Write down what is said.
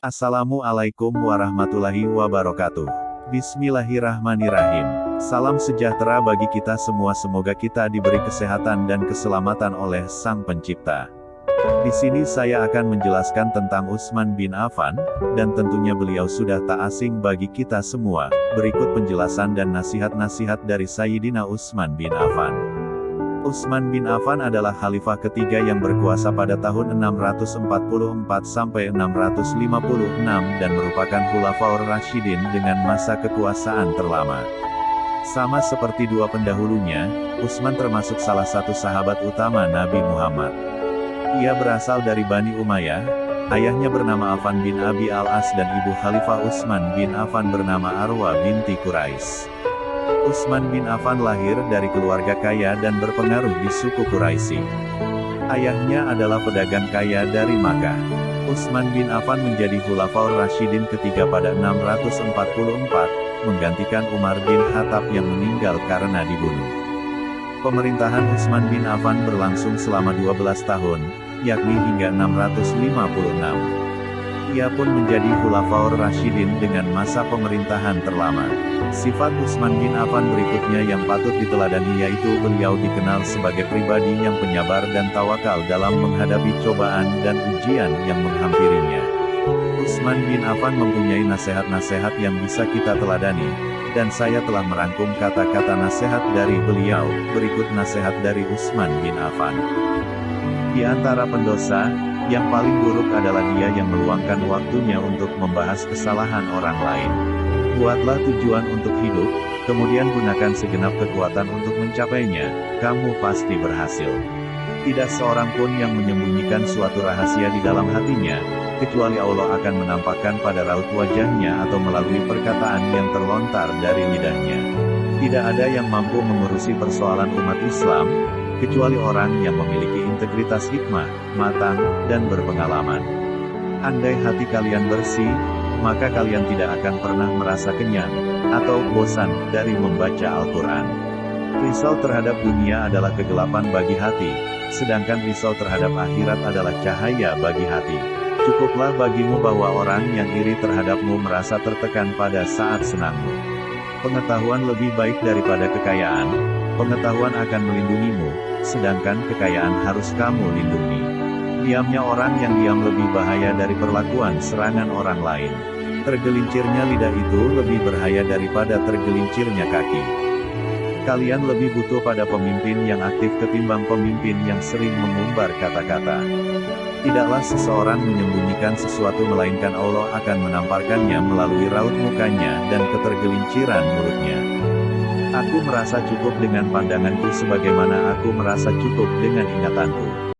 Assalamualaikum warahmatullahi wabarakatuh. Bismillahirrahmanirrahim. Salam sejahtera bagi kita semua, semoga kita diberi kesehatan dan keselamatan oleh Sang Pencipta. Di sini saya akan menjelaskan tentang Utsman bin Affan, dan tentunya beliau sudah tak asing bagi kita semua. Berikut penjelasan dan nasihat-nasihat dari Sayyidina Utsman bin Affan. Utsman bin Affan adalah khalifah ketiga yang berkuasa pada tahun 644 sampai 656 dan merupakan Khulafaur Rasyidin dengan masa kekuasaan terlama. Sama seperti dua pendahulunya, Utsman termasuk salah satu sahabat utama Nabi Muhammad. Ia berasal dari Bani Umayyah, ayahnya bernama Affan bin Abi al-As dan ibu Khalifah Utsman bin Affan bernama Arwa binti Quraisy. Utsman bin Affan lahir dari keluarga kaya dan berpengaruh di suku Quraisy. Ayahnya adalah pedagang kaya dari Makkah. Utsman bin Affan menjadi Khulafaur Rasyidin ketiga pada 644, menggantikan Umar bin Khattab yang meninggal karena dibunuh. Pemerintahan Utsman bin Affan berlangsung selama 12 tahun, yakni hingga 656. Ia pun menjadi Khulafaur Rasyidin dengan masa pemerintahan terlama. Sifat Utsman bin Affan berikutnya yang patut diteladani, yaitu beliau dikenal sebagai pribadi yang penyabar dan tawakal dalam menghadapi cobaan dan ujian yang menghampirinya. Utsman bin Affan mempunyai nasihat-nasihat yang bisa kita teladani, dan saya telah merangkum kata-kata nasihat dari beliau. Berikut nasihat dari Utsman bin Affan. Di antara pendosa, yang paling buruk adalah dia yang meluangkan waktunya untuk membahas kesalahan orang lain. Buatlah tujuan untuk hidup, kemudian gunakan segenap kekuatan untuk mencapainya, kamu pasti berhasil. Tidak seorang pun yang menyembunyikan suatu rahasia di dalam hatinya, kecuali Allah akan menampakkan pada raut wajahnya atau melalui perkataan yang terlontar dari lidahnya. Tidak ada yang mampu mengurusi persoalan umat Islam, kecuali orang yang memiliki integritas, hikmah, matang, dan berpengalaman. Andai hati kalian bersih, maka kalian tidak akan pernah merasa kenyang, atau bosan, dari membaca Al-Quran. Risau terhadap dunia adalah kegelapan bagi hati, sedangkan risau terhadap akhirat adalah cahaya bagi hati. Cukuplah bagimu bahwa orang yang iri terhadapmu merasa tertekan pada saat senangmu. Pengetahuan lebih baik daripada kekayaan. Pengetahuan akan melindungimu, sedangkan kekayaan harus kamu lindungi. Diamnya orang yang diam lebih bahaya dari perlakuan serangan orang lain. Tergelincirnya lidah itu lebih berbahaya daripada tergelincirnya kaki. Kalian lebih butuh pada pemimpin yang aktif ketimbang pemimpin yang sering mengumbar kata-kata. Tidaklah seseorang menyembunyikan sesuatu, melainkan Allah akan menamparkannya melalui raut mukanya dan ketergelinciran mulutnya. Aku merasa cukup dengan pandanganku sebagaimana aku merasa cukup dengan ingatanku.